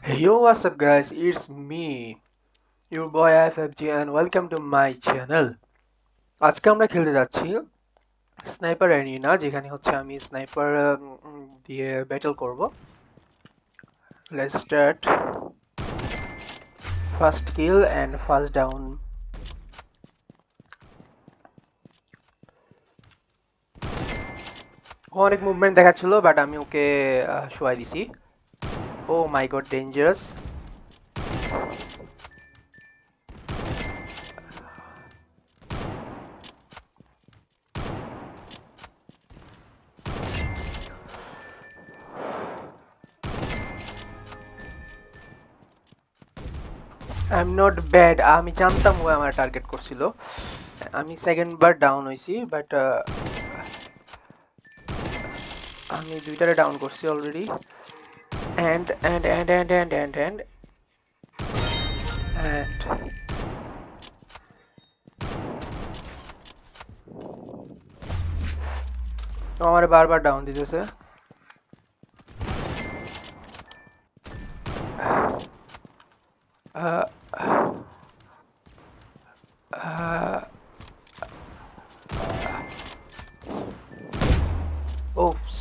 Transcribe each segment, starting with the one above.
Yo, what's up, guys? It's me, your boy IFFG, and welcome to my channel. আজকে আমরা খেলতে যাচ্ছি sniper arena, যেখানে হচ্ছে আমি স্নাইপার দিয়ে ব্যাটল করব। Let's start. First kill and first down. অনেক মুভমেন্ট দেখাচ্ছিল, বাট আমি ওকে শোয়াই দিছি। Oh my god, dangerous. I am not bad. আমি জানতাম ও আমার টার্গেট করছিল। আমি সেকেন্ড বার ডাউন হইছি, বাট আমি দুইটারে ডাউন করছি অলরেডি। And আমার বারবার ডাউন দিতেছে। আহ, আহ, ওপস,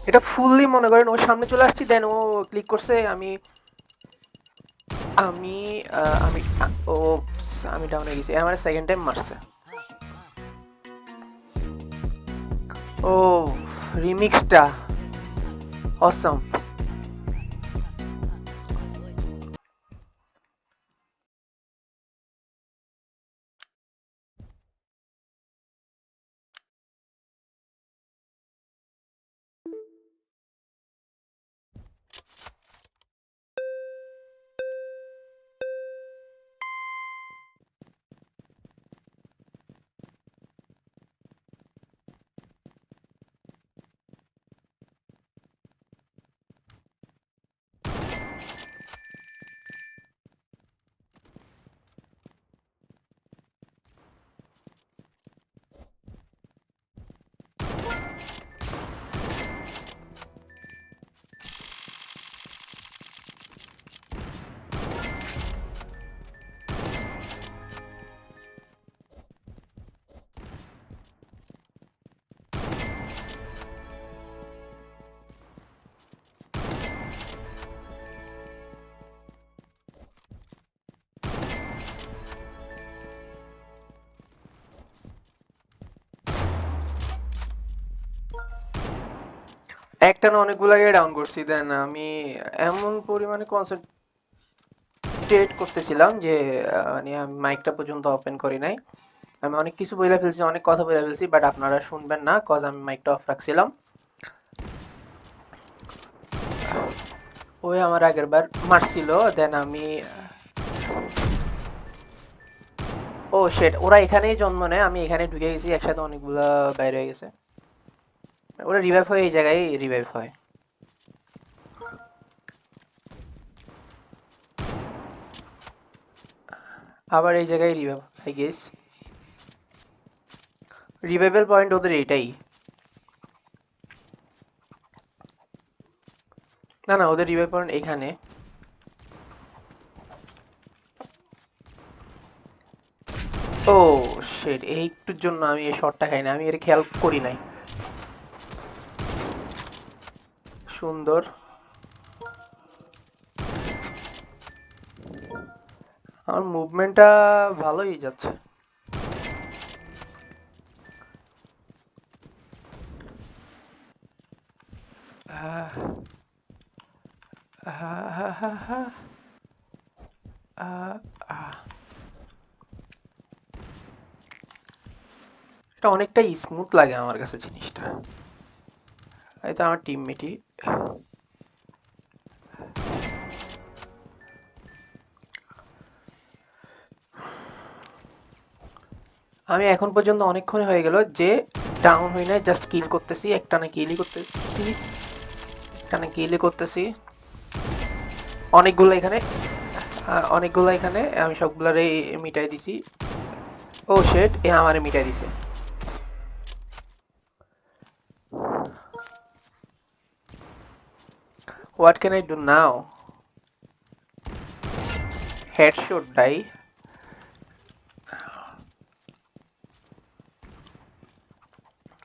এটা ফুললি মনে করেন ওর সামনে চলে আসছি, দেন ও ক্লিক করছে। আমি আমি আমি ওপস, আমি ডাউন হয়ে গেছি। আমার সেকেন্ড টাইম মারছে। ও, রিমিক্সটা অসম। একটা না অনেকগুলাকে ডাউন করছি, দেন আমি এমন পরিমাণে কনসেন্ট্রেট করতেছিলাম যে মানে আমি মাইকটা পর্যন্ত ওপেন করি নাই। আমি অনেক কিছু বইলা ফেলছি, অনেক কথা বইলা ফেলছি, বাট আপনারা শুনবেন না, কজ আমি মাইকটা অফ রাখছিলাম। ওই আমার আগের বার মারছিল, দেন আমি ও শেট, ওরা এখানেই জন্ম নেয়, আমি এখানে ঢুকে গেছি, একসাথে অনেকগুলা বাইরে হয়ে গেছে। ওরা রিভাইভ হয়, এই জায়গায় রিভাইভ হয়। আবার এই জায়গায় revive, I guess revival point ওদের এইটাই। না না, ওদের রিভাইভ পয়েন্ট এখানে। ও শেট, এই একটুর জন্য আমি এই শটটা খাই না, আমি এর খেয়াল করি নাই। সুন্দর। আমার মুভমেন্টটা ভালোই যাচ্ছে। আহ, আহ, আহ, আহ, আহ, আহ। এটা অনেকটাই স্মুথ লাগে আমার কাছে জিনিসটা। এই তো আমার টিমমেটই। আমি এখন পর্যন্ত অনেকক্ষণ হয়ে গেল যে ডাউন হই নাই, জাস্ট কিল করতেছি, একটানা কিলই করতেছি, একটানা কিলই করতেছি। অনেকগুলো এখানে, অনেকগুলো এখানে, আমি সবগুলারে মিটাই দিছি। ও শেট, এ আমারে মিটাই দিছে। What can I do now? Headshot ডাই।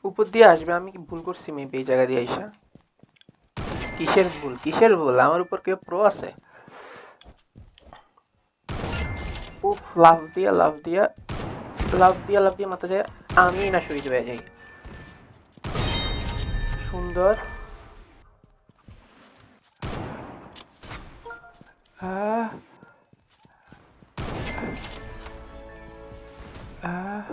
উপর দিয়ে আসবে, আমি কি ভুল করছি মেবি এই জায়গা দিয়ে আইসা? কিসের ভুল, কিসের ভুল? আমার উপর কেউ প্রো আছে? উফ, লাভ দিয়া লাভ দিয়া লাভ দিয়া লাভ দিয়ে মাথা যায়, আমি না শহীদ হয়ে যাই। সুন্দর। আহ আহ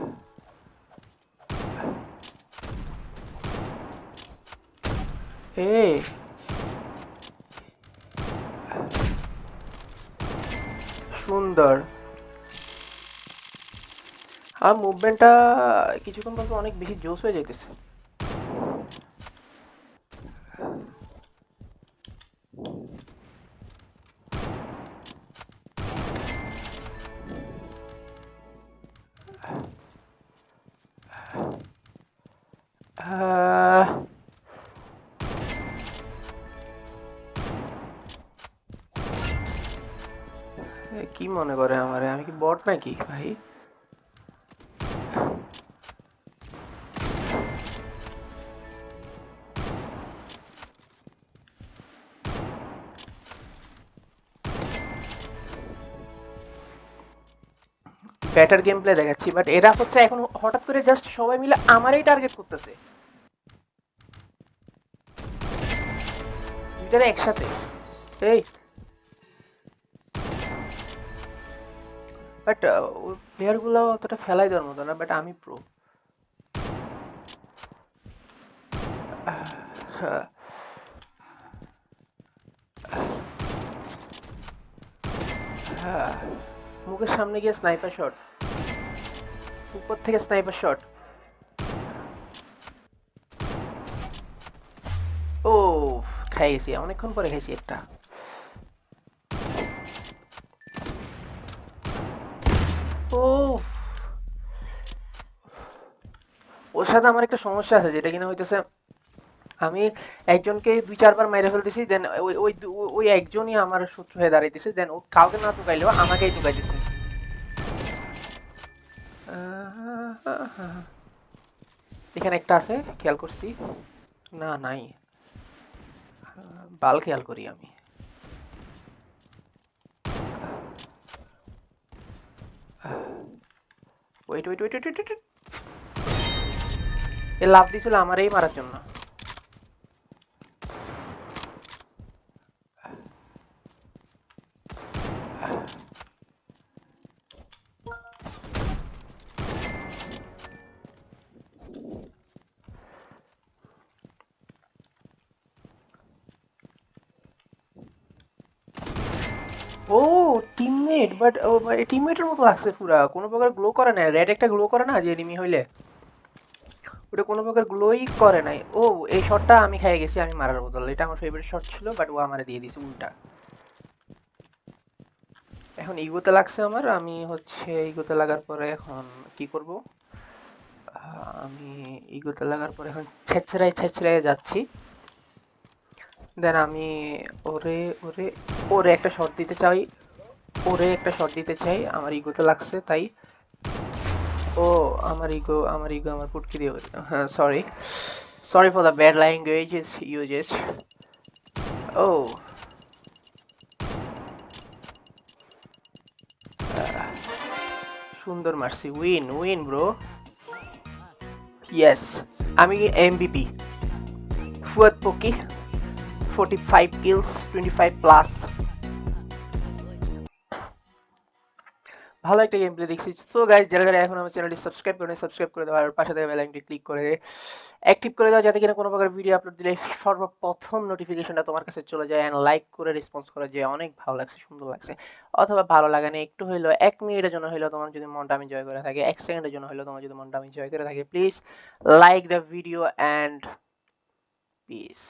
এই সুন্দর। আর মুভমেন্টটা কিছুক্ষণ পর অনেক বেশি জোস হয়ে যাইতেছে। আহ, কি মনে করে আমারে? আমি কি বট নাকি ভাই? বেটার গেম প্লে দেখাচ্ছি, বাট এরা হচ্ছে এখন হঠাৎ করে জাস্ট সবাই মিলে আমারই টার্গেট করতেছে, দুইটারে একসাথে। এই বাট প্লেয়ার গুলো অতটা ফেলাই দেওয়ার মতো না, বাট আমি প্রো। মুখের সামনে গিয়ে স্নাইপার শট, উপর থেকে স্নাইপার শট। ও, খাইছি, অনেকক্ষণ পরে খাইছি একটা। ও, ওর সাথে আমার একটা সমস্যা আছে, যেটা কিনা হইতেছে আমি একজনকে দুই চারবার মাইরে ফেলতেছি, দেন ওই ওই ওই একজনই আমার শত্রু হয়ে দাঁড়াইতেছে, দেন ও কাউকে না টুকাইলেও আমাকেই টুকাইতেছে। এখানে একটা আছে, খেয়াল করছি। না, নাই। বাল খেয়াল করি আমি। Wait wait wait wait wait. এ লাভ দিছিল আমারই মারার জন্য। ও, টিমমেট, বাট টিমমেটের মতো লাগছে পুরা, কোনো প্রকার গ্লো করে না। রেড একটা গ্লো করে না যে এনিমি হইলে, ওটা কোনো প্রকার গ্লোই করে নাই। ও, এই শটটা আমি খেয়ে গেছি, আমি মারার বদল। এটা আমার ফেভারিট শট ছিল, বাট ও আমারে দিয়ে দিছে উল্টা। এখন ইগোতে লাগছে আমার, আমি হচ্ছে ইগোতে লাগার পরে এখন কি করব? আমি ইগোতে লাগার পরে এখন ছেঁচড়ায় ছেঁচড়ায় যাচ্ছি। দেন আমি ওরে ওরে ওরে একটা শট দিতে চাই, ওরে একটা শট দিতে চাই, আমার ইগোতে লাগছে তাই। ও, আমার ইগো আমার পুটকি দিয়ে, হ্যাঁ sorry, sorry for the bad languages uses. ও, সুন্দর মারছি, উইন উইন ব্রো। ইয়েস, আমি এমবিপি ফুয়াদ পকি, 45 kills, 25 প্লাস। ভালো একটা গেম প্লে দেখছি। সো গাইস, যারা যারা এখন আমার চ্যানেলটি সাবস্ক্রাইব করেন, সাবস্ক্রাইব করে দাও, আর পাশে থাকা বেল আইকনটি ক্লিক করে অ্যাক্টিভ করে দাও, যাতে কিনা কোনো প্রকার ভিডিও আপলোড দিলে সর্বপ্রথম নোটিফিকেশনটা তোমার কাছে চলে যায়। এন্ড লাইক করে রেসপন্স করে যে অনেক ভালো লাগছে, সুন্দর লাগছে, অথবা ভালো লাগে না একটু হইলেও, 1 মিনিটের জন্য হইলেও তোমার যদি মনটা আমি জয় করে থাকে, 1 সেকেন্ডের জন্য হইলেও তোমার যদি মনটা আমি জয় করে থাকে, please like the video and piece.